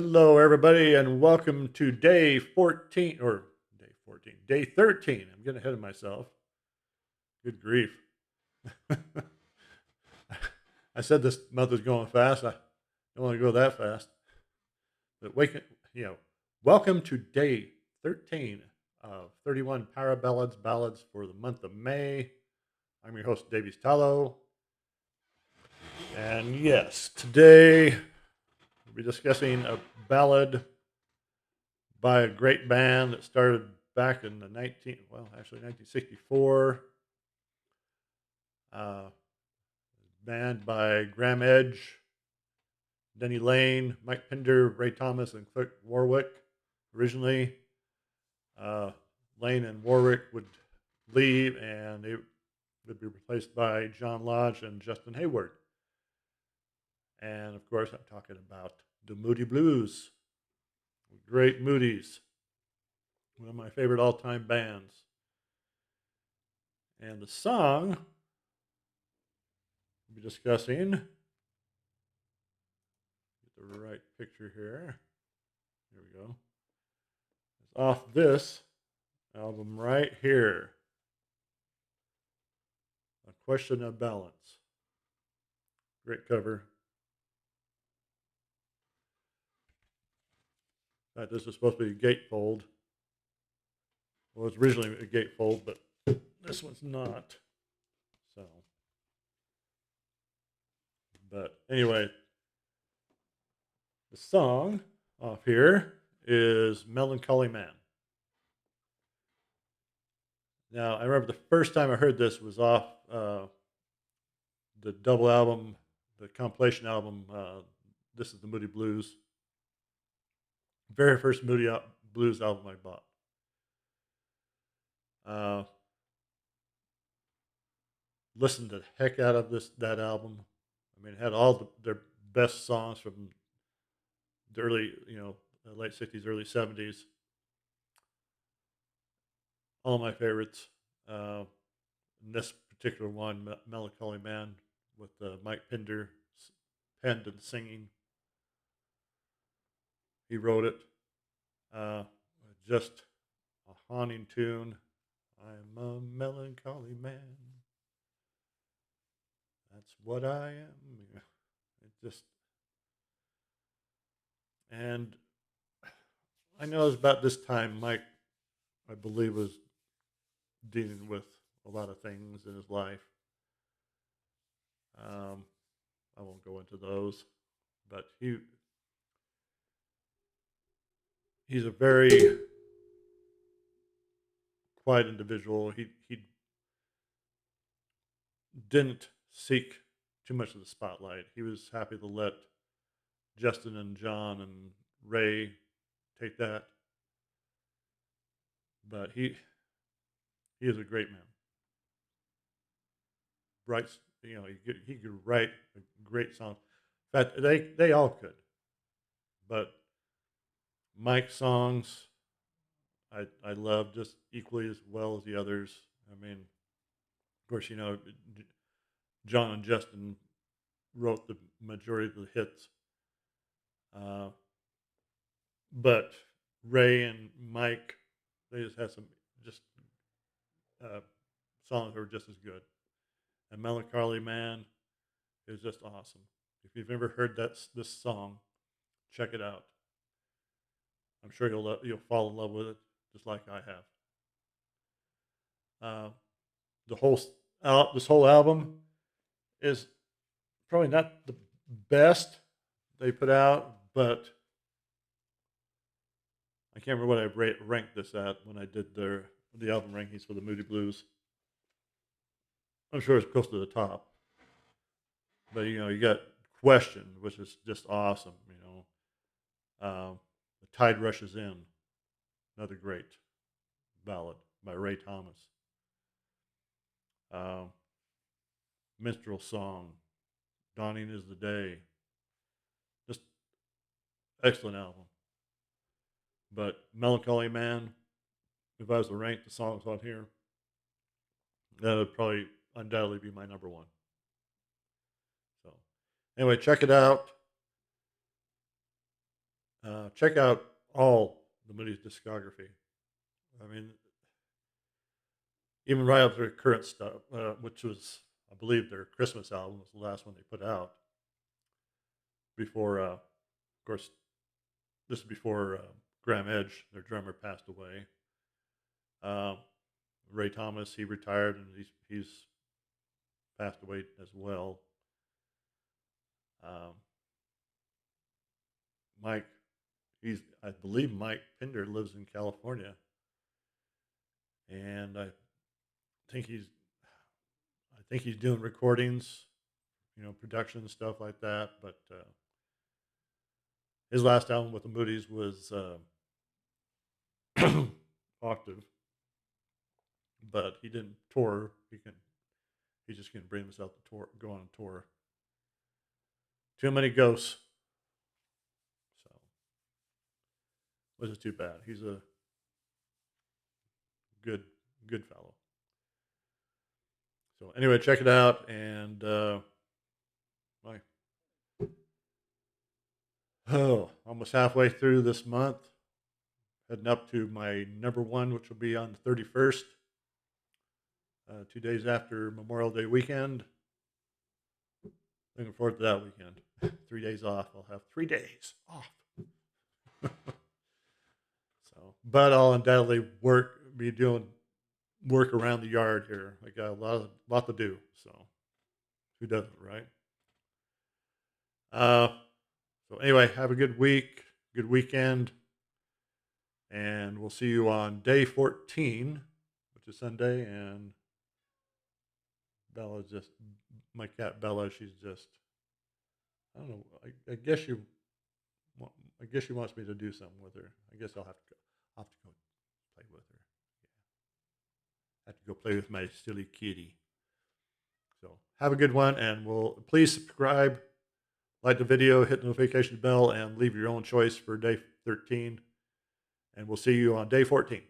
Hello, everybody, and welcome to day 14 or day 13. I'm getting ahead of myself. Good grief. I said this month was going fast. I don't want to go that fast. But welcome to day 13 of 31 ballads for the month of May. I'm your host, Davies Tallow. And yes, today we'll be discussing a ballad by a great band that started back in the 1964. Uh, Band by Graham Edge, Denny Lane, Mike Pinder, Ray Thomas, and Cliff Warwick. Originally, uh, Lane and Warwick would leave, and they would be replaced by John Lodge and Justin Hayward. And of course, I'm talking about the Moody Blues, great Moody's, one of my favorite all-time bands. And the song we'll be discussing, get the right picture here. Here we go. It's off this album right here, A Question of Balance. Great cover. In fact, this is supposed to be a gatefold. Well, it's originally a gatefold, but this one's not. So, but anyway, the song off here is Melancholy Man. Now, I remember the first time I heard this was off the double album, the compilation album, This is the Moody Blues. Very first Blues album I bought. Listened the heck out of that album. I mean, it had all their best songs from the early, late '60s, early '70s. All my favorites. This particular one, Melancholy Man, with Mike Pinder penned and singing. He wrote it. Just a haunting tune. I'm a melancholy man. That's what I am. It just, and I know it was about this time Mike, I believe, was dealing with a lot of things in his life. I won't go into those, but he's a very quiet individual. He didn't seek too much of the spotlight. He was happy to let Justin and John and Ray take that. But he is a great man. Writes, he could write a great song. In fact, they all could. But Mike's songs, I love just equally as well as the others. I mean, of course, John and Justin wrote the majority of the hits. But Ray and Mike, they just had some just songs that were just as good. And Melancholy Man is just awesome. If you've ever heard this song, check it out. I'm sure you'll fall in love with it, just like I have. The whole this whole album is probably not the best they put out, but I can't remember what I ranked this at when I did the album rankings for the Moody Blues. I'm sure it's close to the top, but you got Question, which is just awesome. The Tide Rushes In, another great ballad by Ray Thomas. Minstrel Song, Dawning is the Day. Just excellent album. But Melancholy Man, if I was to rank the songs on here, that would probably undoubtedly be my number one. So, anyway, check it out. Check out all the Moody's discography. I mean, even right up to their current stuff, which was, I believe, their Christmas album was the last one they put out before, of course, this is before Graham Edge, their drummer, passed away. Um, Ray Thomas, he retired, and he's passed away as well. Um, Mike, I believe Mike Pinder lives in California, and think he's I think he's doing recordings, production stuff like that. But his last album with the Moody's was Octave, but he didn't tour. He just can bring himself to tour, go on tour. Too many ghosts, so which is too bad. He's a good good fellow. So anyway, check it out, and my almost halfway through this month, heading up to my number one, which will be on the 31st, 2 days after Memorial Day weekend. Looking forward to that weekend. 3 days off. I'll have 3 days off. So, but I'll undoubtedly be doing work around the yard here. I got lot to do. So, who doesn't, right? Uh, so anyway, have a good week, good weekend, and we'll see you on day 14, which is Sunday. And Bella's just my cat Bella. She's just, I don't know. I guess she wants me to do something with her. I guess I'll have to go play with her. Yeah. I have to go play with my silly kitty. So have a good one, and please subscribe, like the video, hit the notification bell, and leave your own choice for day 13. And we'll see you on day 14.